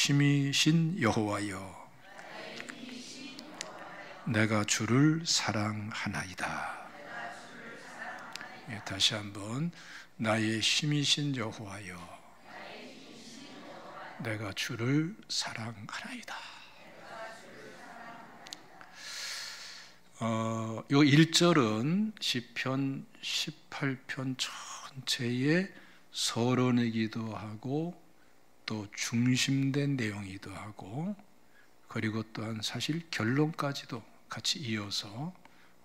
힘이신 여호와여, 내가 주를 사랑하나이다. 다시 한번, 나의 힘이신 여호와여, 내가 주를 사랑하나이다. 요 1절은 시편 18편 전체의 서론이기도 하고 또 중심된 내용이기도 하고, 그리고 또한 사실 결론까지도 같이 이어서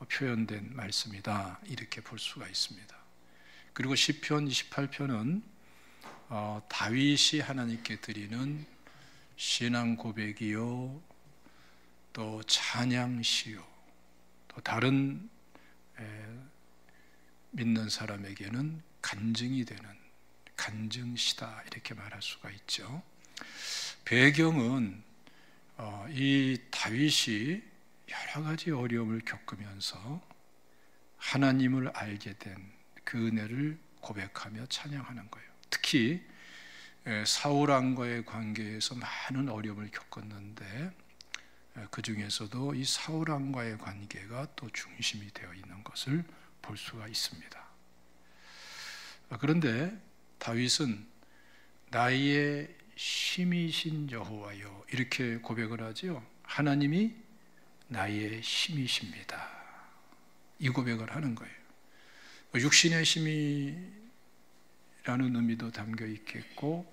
표현된 말씀이다, 이렇게 볼 수가 있습니다. 그리고 시편 28편은 다윗이 하나님께 드리는 신앙 고백이요, 또 찬양시요, 또 다른 믿는 사람에게는 간증이 되는 간증시다, 이렇게 말할 수가 있죠. 배경은 이 다윗이 여러 가지 어려움을 겪으면서 하나님을 알게 된 그 은혜를 고백하며 찬양하는 거예요. 특히 사울 왕과의 관계에서 많은 어려움을 겪었는데 그 중에서도 이 사울 왕과의 관계가 또 중심이 되어 있는 것을 볼 수가 있습니다. 그런데 다윗은 나의 힘이신 여호와여, 이렇게 고백을 하죠. 하나님이 나의 힘이십니다, 이 고백을 하는 거예요. 육신의 힘이라는 의미도 담겨 있겠고,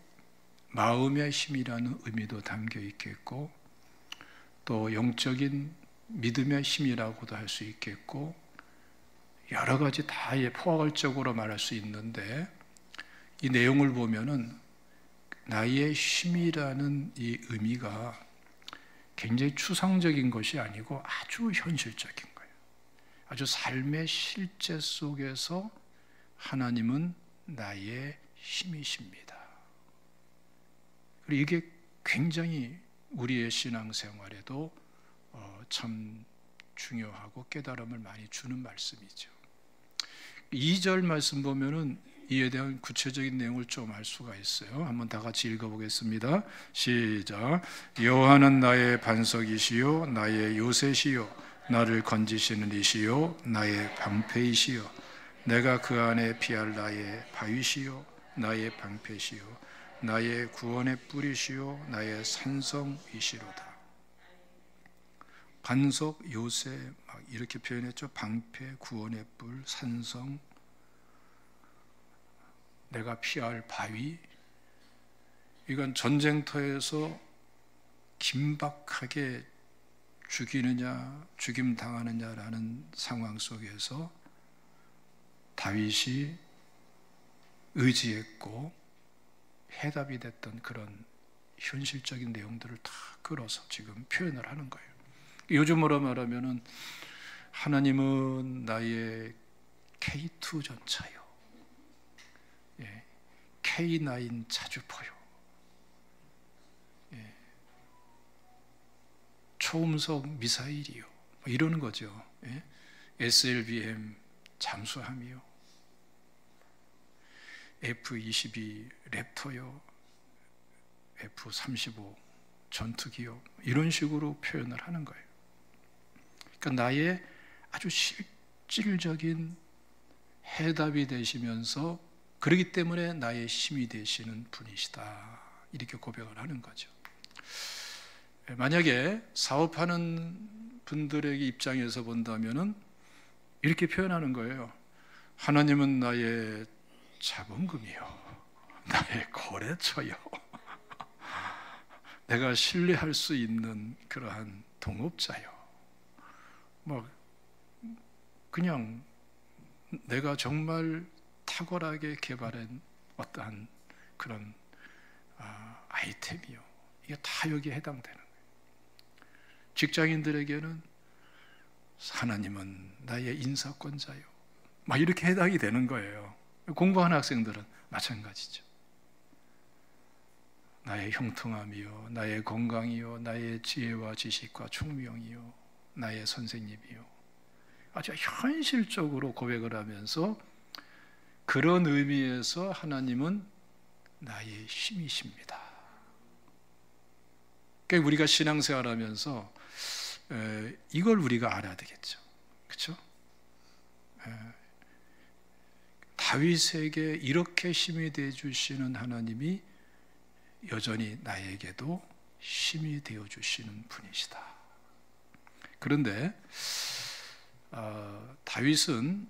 마음의 힘이라는 의미도 담겨 있겠고, 또 영적인 믿음의 힘이라고도 할 수 있겠고, 여러 가지 다 포괄적으로 말할 수 있는데, 이 내용을 보면은 나의 힘이라는 이 의미가 굉장히 추상적인 것이 아니고 아주 현실적인 거예요. 아주 삶의 실제 속에서 하나님은 나의 힘이십니다. 그리고 이게 굉장히 우리의 신앙생활에도 참 중요하고 깨달음을 많이 주는 말씀이죠. 2절 말씀 보면은 이에 대한 구체적인 내용을 좀 알 수가 있어요. 한번 다 같이 읽어보겠습니다. 시작. 여호와는 나의 반석이시요 나의 요새시요 나를 건지시는 이시요 나의 방패이시요 내가 그 안에 피할 나의 바위시요 나의 방패시요 나의 구원의 뿌리시요 나의 산성이시로다. 반석, 요새 막 이렇게 표현했죠. 방패, 구원의 뿔, 산성, 내가 피할 바위. 이건 전쟁터에서 긴박하게 죽이느냐 죽임 당하느냐라는 상황 속에서 다윗이 의지했고 해답이 됐던 그런 현실적인 내용들을 다 끌어서 지금 표현을 하는 거예요. 요즘으로 말하면은 하나님은 나의 K2 전차요, K9 자주포요, 초음속 미사일이요, 이러는 거죠. SLBM 잠수함이요, F-22 랩터요, F-35 전투기요, 이런 식으로 표현을 하는 거예요. 그러니까 나의 아주 실질적인 해답이 되시면서 그렇기 때문에 나의 힘이 되시는 분이시다, 이렇게 고백을 하는 거죠. 만약에 사업하는 분들에게 입장에서 본다면은 이렇게 표현하는 거예요. 하나님은 나의 자본금이요, 나의 거래처요, 내가 신뢰할 수 있는 그러한 동업자요, 그냥 내가 정말 탁월하게 개발한 어떠한 그런 아이템이요, 이게 다 여기에 해당되는 거예요. 직장인들에게는 하나님은 나의 인사권자요, 막 이렇게 해당이 되는 거예요. 공부하는 학생들은 마찬가지죠. 나의 형통함이요, 나의 건강이요, 나의 지혜와 지식과 총명이요, 나의 선생님이요, 아주 현실적으로 고백을 하면서 그런 의미에서 하나님은 나의 힘이십니다, 그러니까 우리가 신앙생활하면서 이걸 우리가 알아야 되겠죠. 그렇죠? 다윗에게 이렇게 힘이 되어 주시는 하나님이 여전히 나에게도 힘이 되어 주시는 분이시다. 그런데 다윗은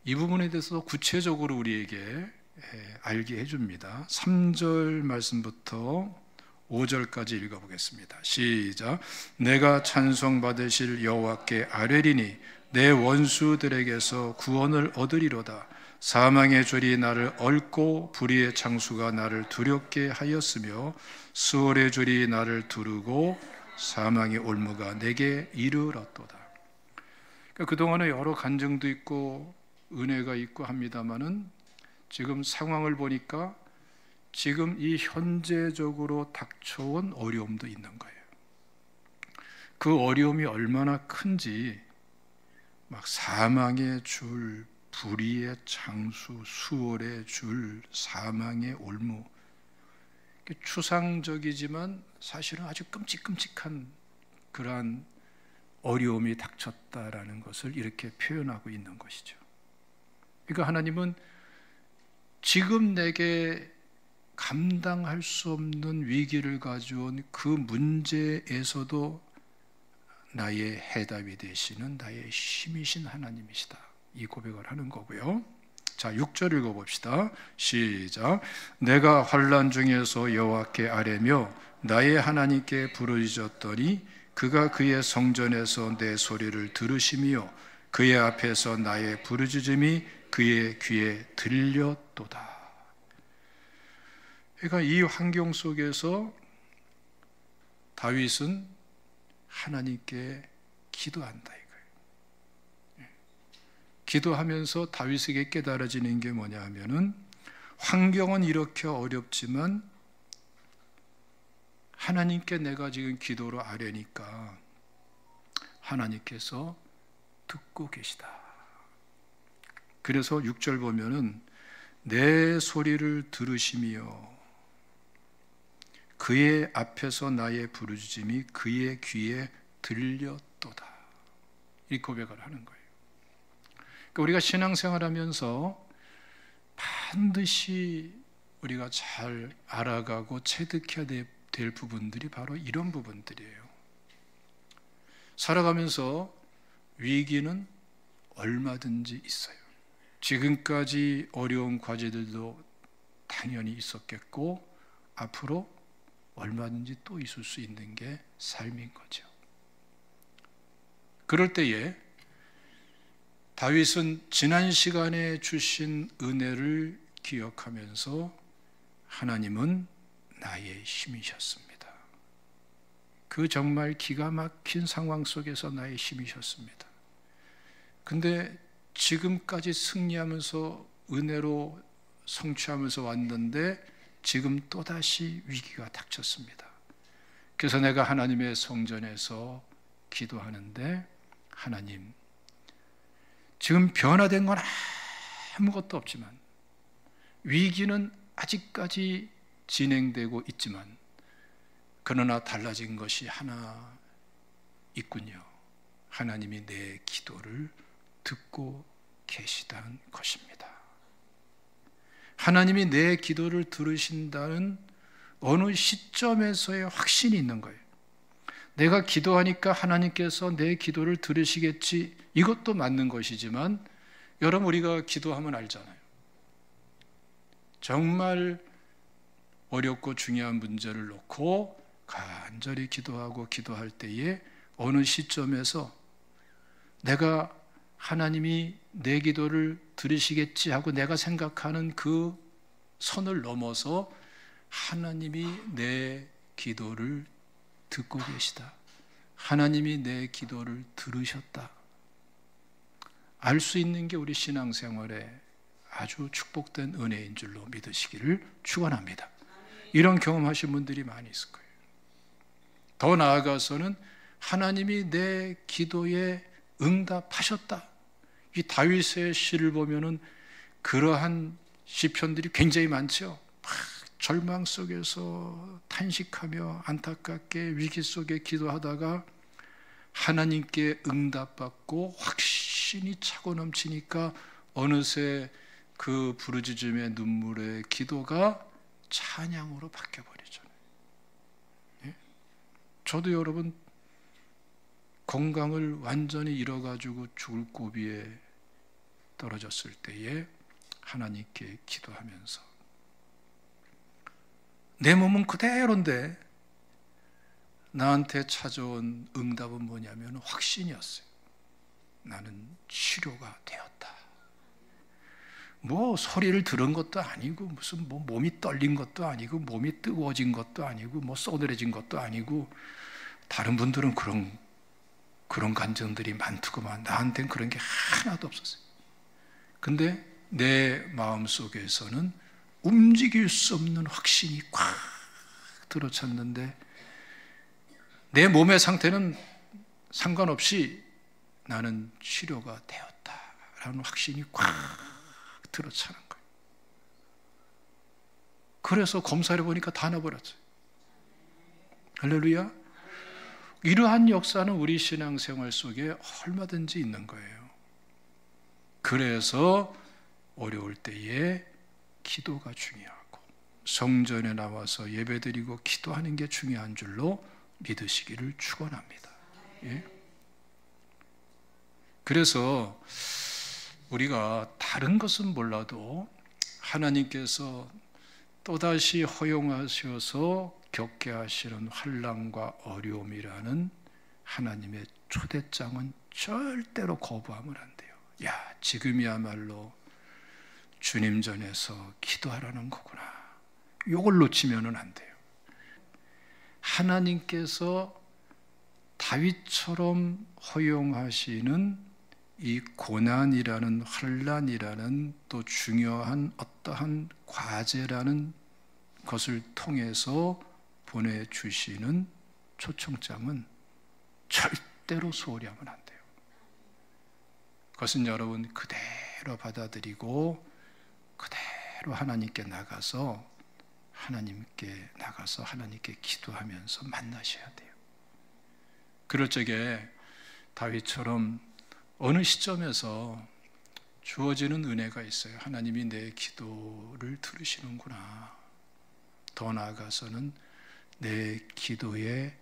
이 부분에 대해서 구체적으로 우리에게 알게 해줍니다. 3절 말씀부터 5절까지 읽어보겠습니다. 시작. 내가 찬송받으실 여호와께 아뢰리니 내 원수들에게서 구원을 얻으리로다. 사망의 줄이 나를 얽고 불의의 창수가 나를 두렵게 하였으며 수월의 줄이 나를 두르고 사망의 올무가 내게 이르렀도다. 그러니까 그동안에 여러 간증도 있고 은혜가 있고 합니다마는 지금 상황을 보니까 지금 이 현재적으로 닥쳐온 어려움도 있는 거예요. 그 어려움이 얼마나 큰지 막 사망의 줄, 불의의 창수, 수월의 줄, 사망의 올무, 추상적이지만 사실은 아주 끔찍끔찍한 그러한 어려움이 닥쳤다라는 것을 이렇게 표현하고 있는 것이죠. 그러니까 하나님은 지금 내게 감당할 수 없는 위기를 가져온 그 문제에서도 나의 해답이 되시는 나의 힘이신 하나님이시다. 이 고백을 하는 거고요. 자, 6절 읽어봅시다. 시작. 내가 환난 중에서 여호와께 아뢰며 나의 하나님께 부르짖었더니 그가 그의 성전에서 내 소리를 들으시며 그의 앞에서 나의 부르짖음이 그의 귀에 들렸도다. 그러니까 이 환경 속에서 다윗은 하나님께 기도한다 이거예요. 기도하면서 다윗에게 깨달아지는 게 뭐냐 하면은 환경은 이렇게 어렵지만 하나님께 내가 지금 기도로 아뢰니까 하나님께서 듣고 계시다. 그래서 6절 보면은 내 소리를 들으시며 그의 앞에서 나의 부르짖음이 그의 귀에 들렸도다. 이 고백을 하는 거예요. 그러니까 우리가 신앙생활하면서 반드시 우리가 잘 알아가고 체득해야 될 부분들이 바로 이런 부분들이에요. 살아가면서 위기는 얼마든지 있어요. 지금까지 어려운 과제들도 당연히 있었겠고 앞으로 얼마든지 또 있을 수 있는 게 삶인 거죠. 그럴 때에 다윗은 지난 시간에 주신 은혜를 기억하면서 하나님은 나의 힘이셨습니다. 그 정말 기가 막힌 상황 속에서 나의 힘이셨습니다. 근데 지금까지 승리하면서 은혜로 성취하면서 왔는데 지금 또다시 위기가 닥쳤습니다. 그래서 내가 하나님의 성전에서 기도하는데 하나님, 지금 변화된 건 아무것도 없지만 위기는 아직까지 진행되고 있지만 그러나 달라진 것이 하나 있군요. 하나님이 내 기도를 듣고 계시다는 것입니다. 하나님이 내 기도를 들으신다는 어느 시점에서의 확신이 있는 거예요. 내가 기도하니까 하나님께서 내 기도를 들으시겠지, 이것도 맞는 것이지만 여러분, 우리가 기도하면 알잖아요. 정말 어렵고 중요한 문제를 놓고 간절히 기도하고 기도할 때에 어느 시점에서 내가 하나님이 내 기도를 들으시겠지 하고 내가 생각하는 그 선을 넘어서 하나님이 내 기도를 듣고 계시다. 하나님이 내 기도를 들으셨다. 알 수 있는 게 우리 신앙생활에 아주 축복된 은혜인 줄로 믿으시기를 축원합니다. 이런 경험하신 분들이 많이 있을 거예요. 더 나아가서는 하나님이 내 기도에 응답하셨다. 이 다윗의 시를 보면은 그러한 시편들이 굉장히 많죠. 막 절망 속에서 탄식하며 안타깝게 위기 속에 기도하다가 하나님께 응답받고 확신이 차고 넘치니까 어느새 그 부르짖음의 눈물의 기도가 찬양으로 바뀌어버리잖아요. 예? 저도 여러분 건강을 완전히 잃어가지고 죽을 고비에 떨어졌을 때에 하나님께 기도하면서 내 몸은 그대로인데 나한테 찾아온 응답은 뭐냐면 확신이었어요. 나는 치료가 되었다. 뭐 소리를 들은 것도 아니고 무슨 뭐 몸이 떨린 것도 아니고 몸이 뜨거워진 것도 아니고 뭐 쏘드려진 것도 아니고 다른 분들은 그런 감정들이 많더구만. 나한테는 그런 게 하나도 없었어요. 근데 내 마음속에서는 움직일 수 없는 확신이 꽉 들어찼는데 내 몸의 상태는 상관없이 나는 치료가 되었다라는 확신이 꽉 들어차는 거예요. 그래서 검사를 보니까 다 나버렸어요. 할렐루야. 이러한 역사는 우리 신앙생활 속에 얼마든지 있는 거예요. 그래서 어려울 때에 기도가 중요하고 성전에 나와서 예배드리고 기도하는 게 중요한 줄로 믿으시기를 축원합니다. 예? 그래서 우리가 다른 것은 몰라도 하나님께서 또다시 허용하셔서 겪게 하시는 환난과 어려움이라는 하나님의 초대장은 절대로 거부하면 안 돼요. 야, 지금이야말로 주님 전에서 기도하라는 거구나. 이걸 놓치면 안 돼요. 하나님께서 다윗처럼 허용하시는 이 고난이라는 환난이라는 또 중요한 어떠한 과제라는 것을 통해서 보내주시는 초청장은 절대로 소홀히 하면 안 돼요. 그것은 여러분 그대로 받아들이고 그대로 하나님께 나가서 하나님께 기도하면서 만나셔야 돼요. 그럴 적에 다윗처럼 어느 시점에서 주어지는 은혜가 있어요. 하나님이 내 기도를 들으시는구나. 더 나아가서는 내 기도의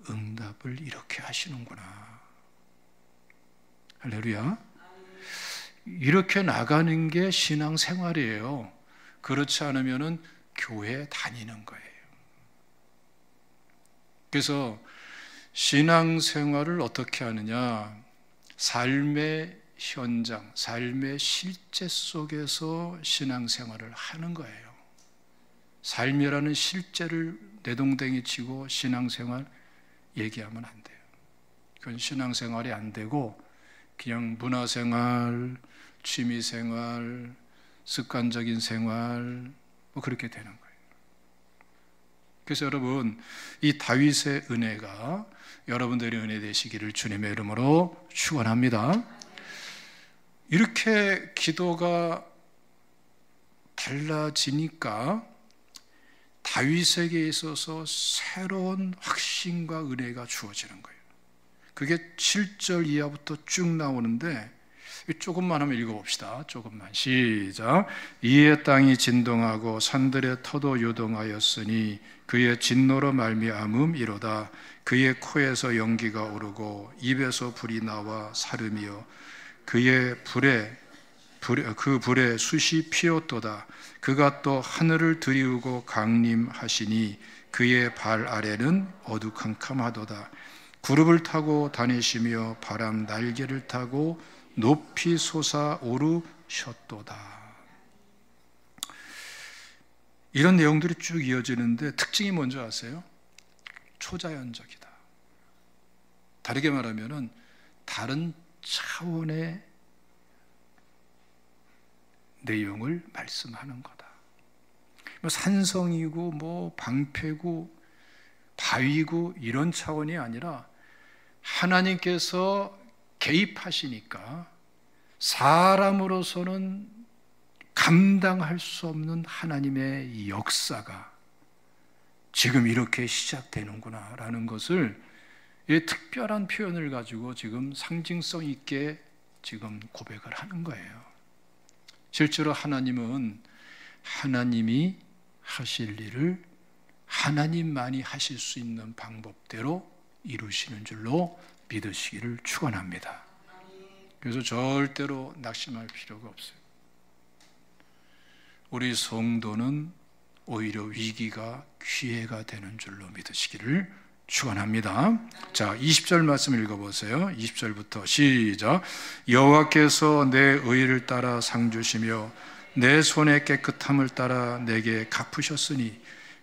응답을 이렇게 하시는구나. 할렐루야. 이렇게 나가는 게 신앙생활이에요. 그렇지 않으면은 교회 다니는 거예요. 그래서 신앙생활을 어떻게 하느냐? 삶의 현장, 삶의 실제 속에서 신앙생활을 하는 거예요. 삶이라는 실제를 내동댕이 치고 신앙생활 얘기하면 안 돼요. 그건 신앙생활이 안 되고 그냥 문화생활, 취미생활, 습관적인 생활 뭐 그렇게 되는 거예요. 그래서 여러분 이 다윗의 은혜가 여러분들의 은혜 되시기를 주님의 이름으로 축원합니다. 이렇게 기도가 달라지니까 다윗에게 있어서 새로운 확신과 은혜가 주어지는 거예요. 그게 7절 이하부터 쭉 나오는데 조금만 한번 읽어봅시다. 조금만. 시작. 이에 땅이 진동하고 산들의 터도 요동하였으니 그의 진노로 말미암음이로다. 그의 코에서 연기가 오르고 입에서 불이 나와 사름이요 그의 그 불에 숯이 피었도다. 그가 또 하늘을 들이우고 강림하시니 그의 발 아래는 어두캄캄하도다. 구름을 타고 다니시며 바람 날개를 타고 높이 솟아오르셨도다. 이런 내용들이 쭉 이어지는데 특징이 뭔지 아세요? 초자연적이다. 다르게 말하면 다른 차원의 내용을 말씀하는 거다. 뭐 산성이고 뭐 방패고 바위고 이런 차원이 아니라 하나님께서 개입하시니까 사람으로서는 감당할 수 없는 하나님의 이 역사가 지금 이렇게 시작되는구나 라는 것을 이 특별한 표현을 가지고 지금 상징성 있게 지금 고백을 하는 거예요. 실제로 하나님은 하나님이 하실 일을 하나님만이 하실 수 있는 방법대로 이루시는 줄로 믿으시기를 축원합니다. 그래서 절대로 낙심할 필요가 없어요. 우리 성도는 오히려 위기가 기회가 되는 줄로 믿으시기를 축원합니다. 자, 20절 말씀 읽어보세요. 20절부터 시작. 여호와께서 내 의를 따라 상 주시며 내 손의 깨끗함을 따라 내게 갚으셨으니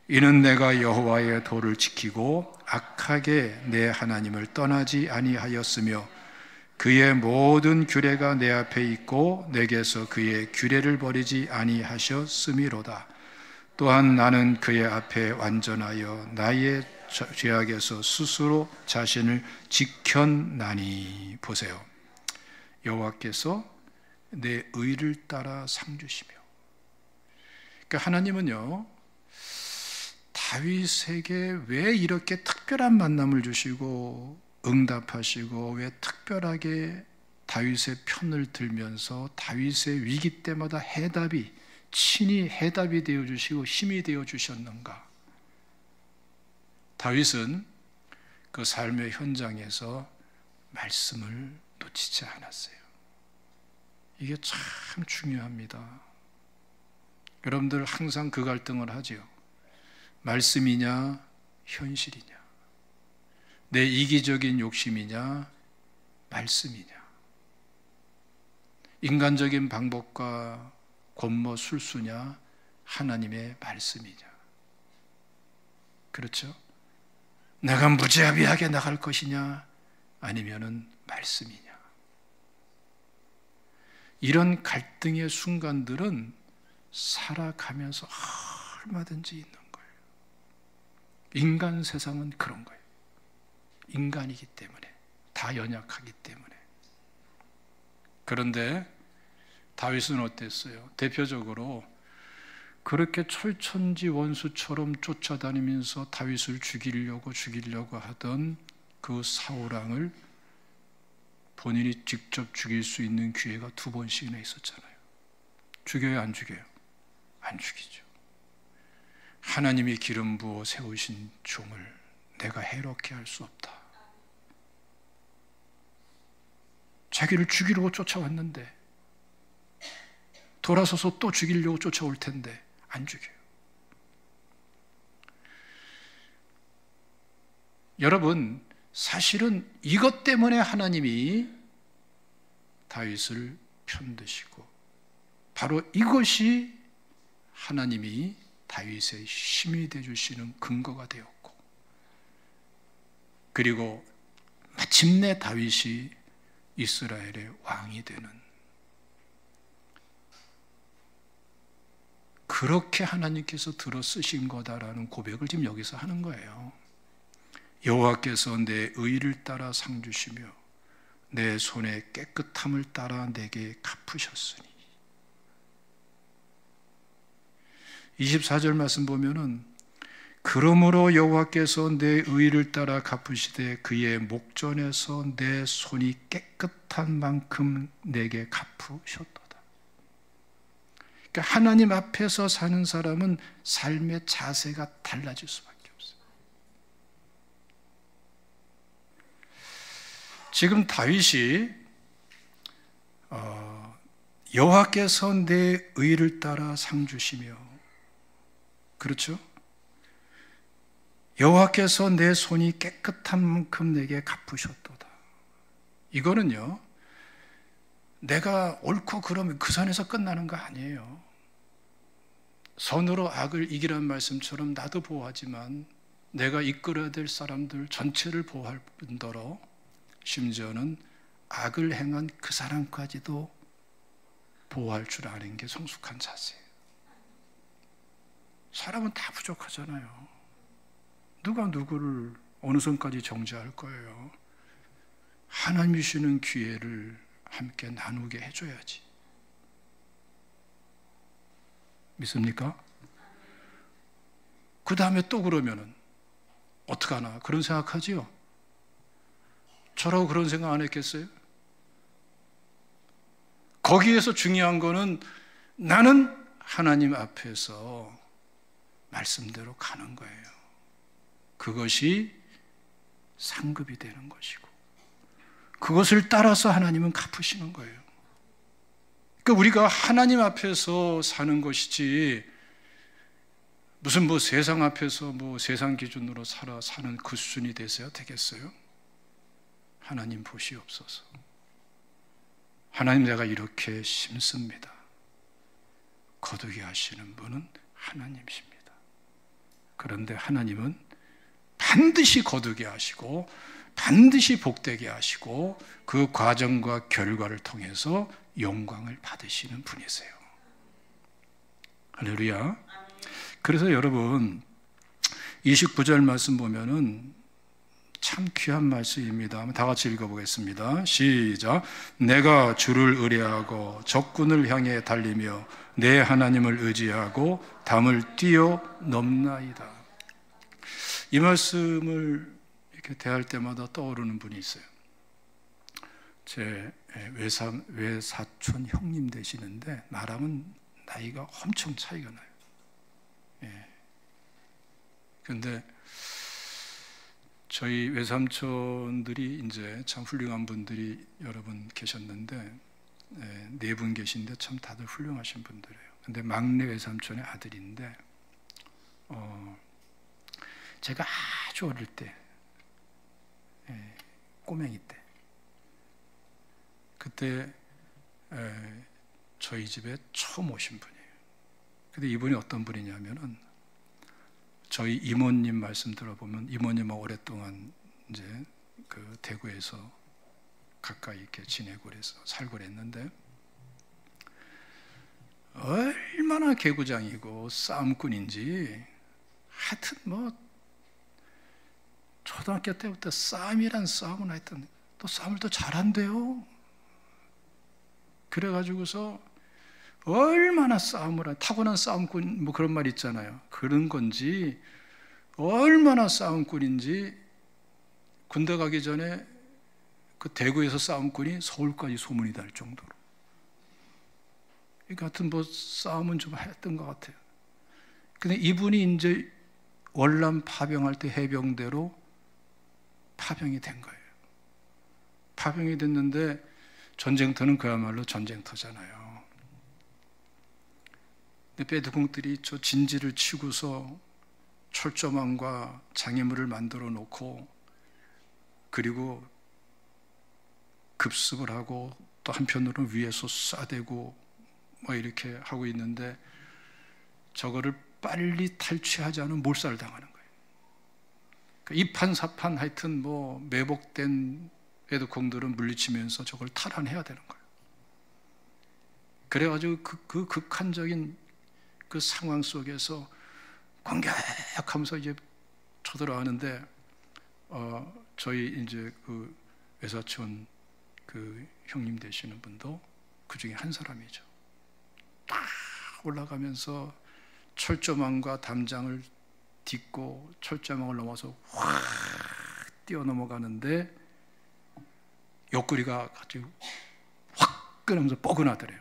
이는 내가 여호와의 도를 지키고 악하게 내 하나님을 떠나지 아니하였으며 그의 모든 규례가 내 앞에 있고 내게서 그의 규례를 버리지 아니하셨음이로다. 또한 나는 그의 앞에 완전하여 나의 죄악에서 스스로 자신을 지켰나니. 보세요. 여호와께서 내 의를 따라 상 주시며, 그러니까 하나님은요 다윗에게 왜 이렇게 특별한 만남을 주시고 응답하시고 왜 특별하게 다윗의 편을 들면서 다윗의 위기 때마다 친히 해답이 되어주시고 힘이 되어주셨는가? 다윗은 그 삶의 현장에서 말씀을 놓치지 않았어요. 이게 참 중요합니다. 여러분들 항상 그 갈등을 하죠. 말씀이냐 현실이냐, 내 이기적인 욕심이냐 말씀이냐, 인간적인 방법과 권모 술수냐 하나님의 말씀이냐. 그렇죠? 내가 무자비하게 나갈 것이냐 아니면은 말씀이냐. 이런 갈등의 순간들은 살아가면서 얼마든지 있는 거예요. 인간 세상은 그런 거예요. 인간이기 때문에, 다 연약하기 때문에. 그런데 다윗은 어땠어요? 대표적으로 그렇게 철천지 원수처럼 쫓아다니면서 다윗을 죽이려고 하던 그 사울왕을 본인이 직접 죽일 수 있는 기회가 2번씩이나 있었잖아요. 죽여요, 안 죽여요? 안 죽이죠. 하나님이 기름 부어 세우신 종을 내가 해롭게 할 수 없다. 자기를 죽이려고 쫓아왔는데, 돌아서서 또 죽이려고 쫓아올 텐데 안 죽여요. 여러분, 사실은 이것 때문에 하나님이 다윗을 편드시고, 바로 이것이 하나님이 다윗의 힘이 되어주시는 근거가 되었고, 그리고 마침내 다윗이 이스라엘의 왕이 되는, 그렇게 하나님께서 들어 쓰신 거다라는 고백을 지금 여기서 하는 거예요. 여호와께서 내 의를 따라 상 주시며 내 손의 깨끗함을 따라 내게 갚으셨으니. 24절 말씀 보면은 그러므로 여호와께서 내 의를 따라 갚으시되 그의 목전에서 내 손이 깨끗한 만큼 내게 갚으셨도다. 그러니까 하나님 앞에서 사는 사람은 삶의 자세가 달라질 수밖에 없어요. 지금 다윗이 여호와께서 내 의를 따라 상 주시며, 그렇죠? 여호와께서 내 손이 깨끗한 만큼 내게 갚으셨도다. 이거는요, 내가 옳고 그러면 그 선에서 끝나는 거 아니에요. 선으로 악을 이기라는 말씀처럼 나도 보호하지만 내가 이끌어야 될 사람들 전체를 보호할 뿐더러 심지어는 악을 행한 그 사람까지도 보호할 줄 아는 게 성숙한 자세예요. 사람은 다 부족하잖아요. 누가 누구를 어느 선까지 정죄할 거예요? 하나님이 주시는 기회를 함께 나누게 해줘야지. 믿습니까? 그 다음에 또 그러면은 어떡하나 그런 생각하지요? 저라고 그런 생각 안 했겠어요? 거기에서 중요한 거는 나는 하나님 앞에서 말씀대로 가는 거예요. 그것이 상급이 되는 것이고 그것을 따라서 하나님은 갚으시는 거예요. 그러니까 우리가 하나님 앞에서 사는 것이지 무슨 세상 앞에서 세상 기준으로 사는 그 수준이 되어야 되겠어요? 하나님 보시옵소서. 하나님 내가 이렇게 심습니다. 거두게 하시는 분은 하나님이십니다. 그런데 하나님은 반드시 거두게 하시고 반드시 복되게 하시고 그 과정과 결과를 통해서 영광을 받으시는 분이세요. 할렐루야. 그래서 여러분 29절 말씀 보면은 참 귀한 말씀입니다. 다 같이 읽어보겠습니다. 시작. 내가 주를 의뢰하고 적군을 향해 달리며 내 하나님을 의지하고 담을 뛰어넘나이다. 이 말씀을 이렇게 대할 때마다 떠오르는 분이 있어요. 제 외사촌 형님 되시는데 나랑은 나이가 엄청 차이가 나요. 그런데 저희 외삼촌들이 이제 참 훌륭한 분들이 여러 분 계셨는데 네 분 계신데 참 다들 훌륭하신 분들이에요. 근데 막내 외삼촌의 아들인데 제가 아주 어릴 때 꼬맹이 때 그때 저희 집에 처음 오신 분이에요. 근데 이분이 어떤 분이냐면은 저희 이모님 말씀 들어보면 이모님하고 오랫동안 이제 그 대구에서 가까이 이렇게 지내고 그래서 살고 그랬는데 얼마나 개구장이고 싸움꾼인지 하여튼 초등학교 때부터 싸움이란 싸움은 하여튼 또 싸움을 또 잘한대요. 그래가지고서 얼마나 싸움을 타고난 싸움꾼 그런 말 있잖아요. 그런 건지 얼마나 싸움꾼인지 군대 가기 전에 그 대구에서 싸움꾼이 서울까지 소문이 날 정도로 이 같은 싸움은 좀 했던 것 같아요. 근데 이분이 이제 월남 파병할 때 해병대로 파병이 된 거예요. 파병이 됐는데 전쟁터는 그야말로 전쟁터잖아요. 근데 빼두공들이 저 진지를 치고서 철조망과 장애물을 만들어 놓고 그리고 급습을 하고 또 한편으로는 위에서 쏴대고 이렇게 하고 있는데 저거를 빨리 탈취하지 않으면 몰살당하는 거예요. 그러니까 이판사판 하여튼 매복된 빼두공들은 물리치면서 저걸 탈환해야 되는 거예요. 그래가지고 그 극한적인 그 상황 속에서 공격하면서 이제 쳐들어가는데 저희 이제 그 외사촌 그 형님 되시는 분도 그 중에 한 사람이죠. 딱 올라가면서 철조망과 담장을 딛고 철조망을 넘어서 확 뛰어넘어가는데 옆구리가 아주 확 끊으면서 뻐근하더래요.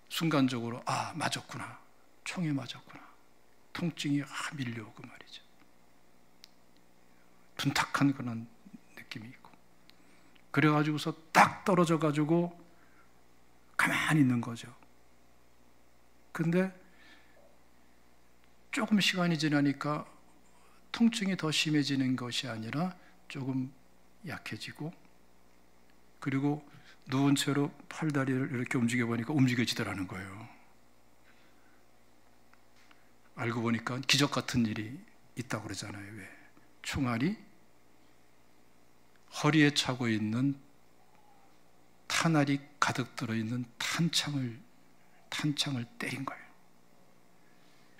순간적으로 맞았구나. 총에 맞았구나. 통증이 밀려오고 말이죠. 둔탁한 그런 느낌이 있고 그래가지고서 딱 떨어져가지고 가만히 있는 거죠. 근데 조금 시간이 지나니까 통증이 더 심해지는 것이 아니라 조금 약해지고 그리고 누운 채로 팔다리를 이렇게 움직여보니까 움직여지더라는 거예요. 알고 보니까 기적 같은 일이 있다고 그러잖아요. 왜? 총알이 허리에 차고 있는 탄알이 가득 들어있는 탄창을 때린 거예요.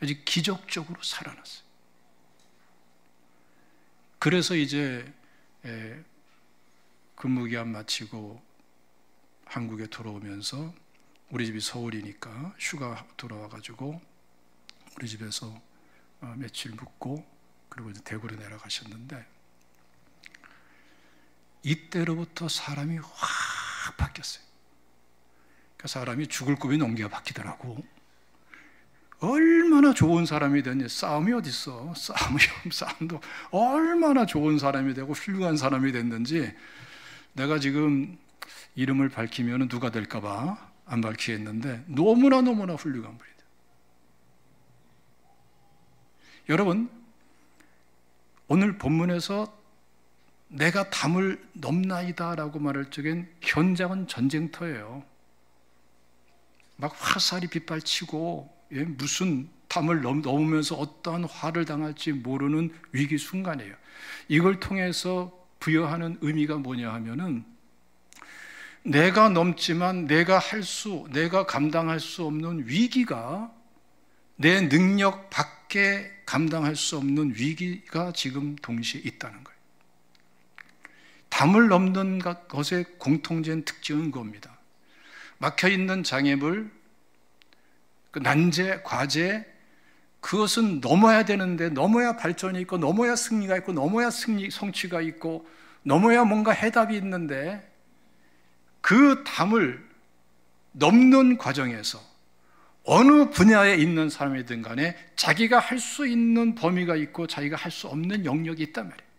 아주 기적적으로 살아났어요. 그래서 이제 근무기한 마치고 한국에 돌아오면서 우리 집이 서울이니까 휴가 돌아와가지고 우리 집에서 며칠 묵고 그리고 이제 대구로 내려가셨는데, 이때로부터 사람이 확 바뀌었어요. 그 사람이 죽을 꿈이 넘겨 바뀌더라고. 얼마나 좋은 사람이 됐니? 싸움이 어딨어? 싸움도 얼마나 좋은 사람이 되고 훌륭한 사람이 됐는지. 내가 지금 이름을 밝히면 누가 될까봐 안 밝히겠는데 너무나 훌륭한 분이다. 여러분, 오늘 본문에서 내가 담을 넘나이다 라고 말할 적엔 현장은 전쟁터예요. 막 화살이 빗발치고 무슨 담을 넘으면서 어떠한 화를 당할지 모르는 위기 순간이에요. 이걸 통해서 부여하는 의미가 뭐냐 하면은, 내가 넘지만 내가 감당할 수 없는 위기가, 내 능력 밖에 감당할 수 없는 위기가 지금 동시에 있다는 거예요. 담을 넘는 것의 공통된 특징은 그겁니다. 막혀있는 장애물, 그 난제, 과제, 그것은 넘어야 되는데, 넘어야 발전이 있고, 넘어야 승리가 있고, 넘어야 성취가 있고, 넘어야 뭔가 해답이 있는데, 그 담을 넘는 과정에서 어느 분야에 있는 사람이든 간에 자기가 할 수 있는 범위가 있고 자기가 할 수 없는 영역이 있단 말이에요.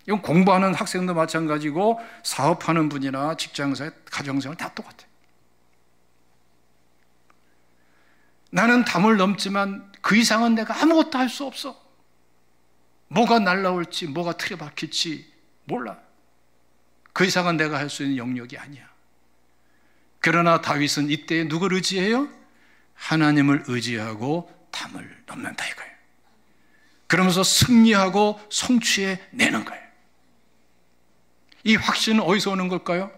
이건 공부하는 학생도 마찬가지고 사업하는 분이나 직장생활, 가정생활 다 똑같아요. 나는 담을 넘지만 그 이상은 내가 아무것도 할 수 없어. 뭐가 날라올지, 뭐가 틀에 박힐지 몰라. 그 이상은 내가 할 수 있는 영역이 아니야. 그러나 다윗은 이때 누구를 의지해요? 하나님을 의지하고 담을 넘는다 이거예요. 그러면서 승리하고 성취해 내는 거예요. 이 확신은 어디서 오는 걸까요?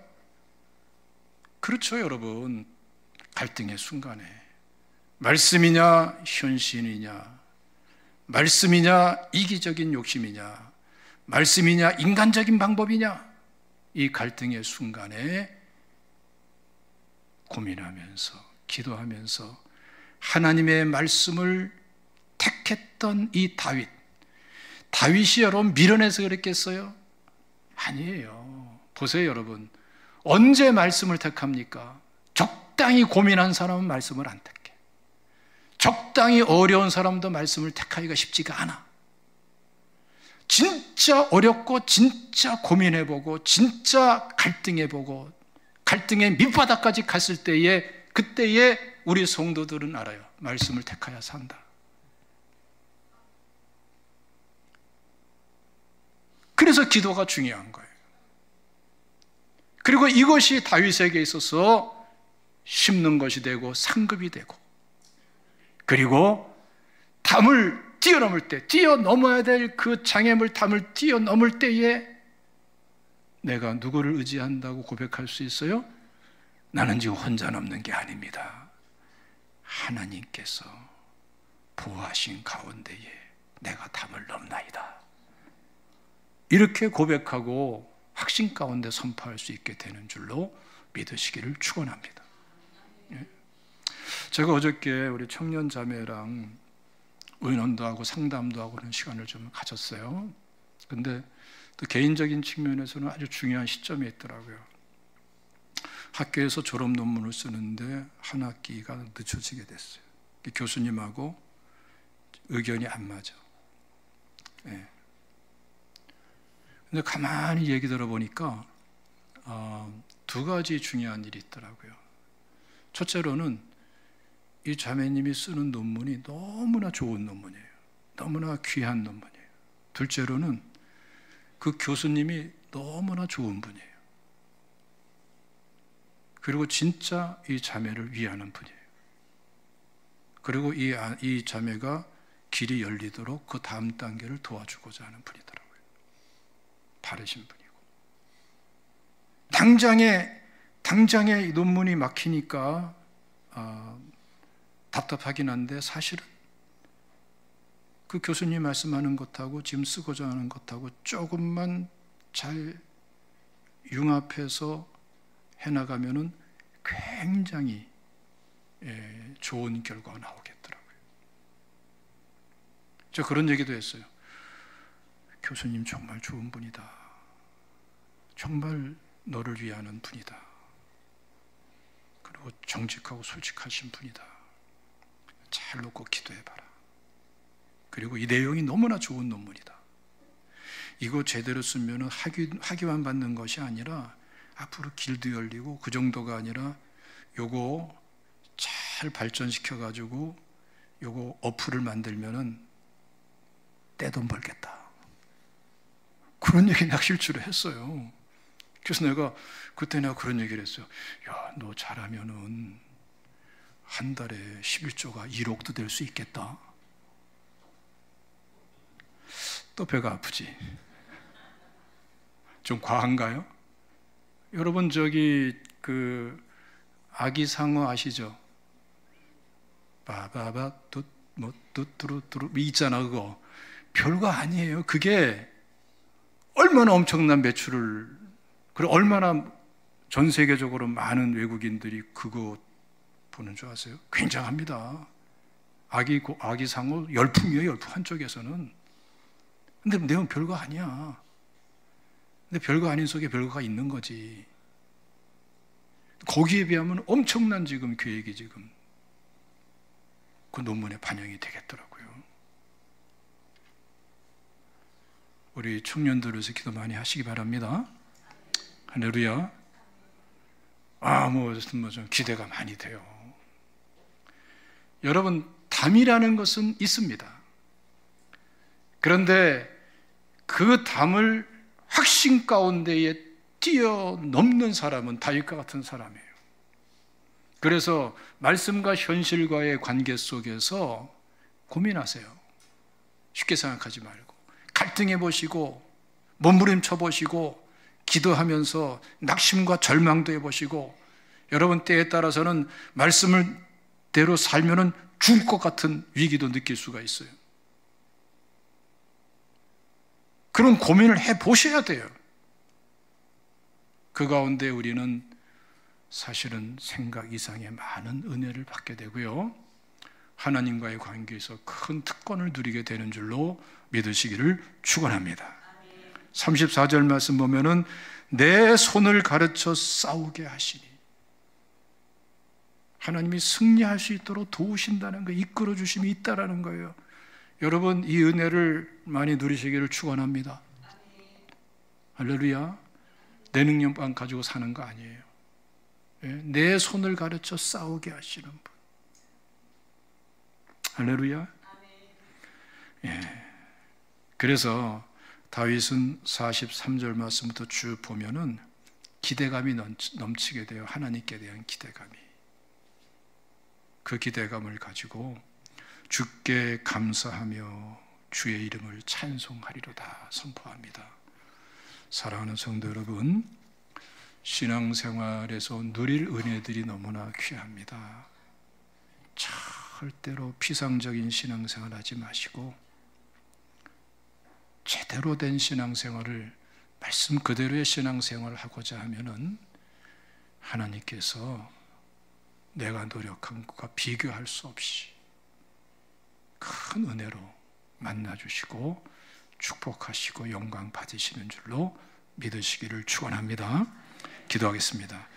그렇죠, 여러분. 갈등의 순간에 말씀이냐 현실이냐, 말씀이냐 이기적인 욕심이냐, 말씀이냐 인간적인 방법이냐, 이 갈등의 순간에 고민하면서 기도하면서 하나님의 말씀을 택했던 이 다윗이 여러분 미련해서 그랬겠어요? 아니에요. 보세요, 여러분. 언제 말씀을 택합니까? 적당히 고민한 사람은 말씀을 안 택해. 적당히 어려운 사람도 말씀을 택하기가 쉽지가 않아. 진짜 어렵고 진짜 고민해보고 진짜 갈등해보고 갈등의 밑바닥까지 갔을 때에, 그때에 우리 성도들은 알아요. 말씀을 택하여 산다. 그래서 기도가 중요한 거예요. 그리고 이것이 다윗에게 있어서 심는 것이 되고 상급이 되고, 그리고 담을 뛰어넘을 때, 뛰어넘어야 될 그 장애물 담을 뛰어넘을 때에 내가 누구를 의지한다고 고백할 수 있어요? 나는 지금 혼자 넘는 게 아닙니다. 하나님께서 보호하신 가운데에 내가 담을 넘나이다. 이렇게 고백하고 확신 가운데 선포할 수 있게 되는 줄로 믿으시기를 축원합니다. 제가 어저께 우리 청년 자매랑 의논도 하고 상담도 하고 그런 시간을 좀 가졌어요. 근데 또 개인적인 측면에서는 아주 중요한 시점이 있더라고요. 학교에서 졸업 논문을 쓰는데 한 학기가 늦춰지게 됐어요. 교수님하고 의견이 안 맞아. 네. 근데 가만히 얘기 들어보니까 두 가지 중요한 일이 있더라고요. 첫째로는 이 자매님이 쓰는 논문이 너무나 좋은 논문이에요. 너무나 귀한 논문이에요. 둘째로는 그 교수님이 너무나 좋은 분이에요. 그리고 진짜 이 자매를 위하는 분이에요. 그리고 이 자매가 길이 열리도록 그 다음 단계를 도와주고자 하는 분이더라고요. 바르신 분이고. 당장에 논문이 막히니까 답답하긴 한데, 사실은 그 교수님 말씀하는 것하고 지금 쓰고자 하는 것하고 조금만 잘 융합해서 해나가면은 굉장히 좋은 결과가 나오겠더라고요. 저 그런 얘기도 했어요. 교수님 정말 좋은 분이다. 정말 너를 위하는 분이다. 그리고 정직하고 솔직하신 분이다. 잘 놓고 기도해봐라. 그리고 이 내용이 너무나 좋은 논문이다. 이거 제대로 쓰면 학위만 받는 것이 아니라 앞으로 길도 열리고 그 정도가 아니라 요거 잘 발전시켜가지고 요거 어플을 만들면은 떼돈 벌겠다. 그런 얘기 나 실제로 했어요. 그래서 그때 내가 그런 얘기를 했어요. 야, 너 잘하면은 한 달에 11조가 1억도 될 수 있겠다. 또 배가 아프지. 좀 과한가요? 여러분 그 아기 상어 아시죠? 바바바 뚜뭐 뚜뚜루뚜루 있잖아. 그거 별거 아니에요. 그게 얼마나 엄청난 매출을, 그리고 얼마나 전 세계적으로 많은 외국인들이 그거 보는 줄 아세요? 굉장합니다. 아기 상어 열풍이에요. 열풍 한쪽에서는. 근데 내용 별거 아니야. 근데 별거 아닌 속에 별거가 있는 거지. 거기에 비하면 엄청난 지금 계획이 지금 그 논문에 반영이 되겠더라고요. 우리 청년들에서 기도 많이 하시기 바랍니다. 할렐루야. 좀 기대가 많이 돼요. 여러분, 담이라는 것은 있습니다. 그런데 그 담을 확신 가운데에 뛰어넘는 사람은 다윗과 같은 사람이에요. 그래서 말씀과 현실과의 관계 속에서 고민하세요. 쉽게 생각하지 말고 갈등해 보시고 몸부림쳐 보시고 기도하면서 낙심과 절망도 해보시고, 여러분 때에 따라서는 말씀을 대로 살면은 죽을 것 같은 위기도 느낄 수가 있어요. 그런 고민을 해보셔야 돼요. 그 가운데 우리는 사실은 생각 이상의 많은 은혜를 받게 되고요, 하나님과의 관계에서 큰 특권을 누리게 되는 줄로 믿으시기를 축원합니다. 34절 말씀 보면은 내 손을 가르쳐 싸우게 하시니, 하나님이 승리할 수 있도록 도우신다는 거, 이끌어 주심이 있다라는 거예요. 여러분, 이 은혜를 많이 누리시기를 축원합니다. 할렐루야. 내 능력만 가지고 사는 거 아니에요. 내 손을 가르쳐 싸우게 하시는 분. 할렐루야. 그래서 다윗은 43절 말씀부터 쭉 보면은 기대감이 넘치게 돼요. 하나님께 대한 기대감이. 그 기대감을 가지고 주께 감사하며 주의 이름을 찬송하리로다 선포합니다. 사랑하는 성도 여러분, 신앙생활에서 누릴 은혜들이 너무나 귀합니다. 절대로 피상적인 신앙생활 하지 마시고 제대로 된 신앙생활을, 말씀 그대로의 신앙생활을 하고자 하면은 하나님께서 내가 노력한 것과 비교할 수 없이 큰 은혜로 만나주시고 축복하시고 영광 받으시는 줄로 믿으시기를 축원합니다. 기도하겠습니다.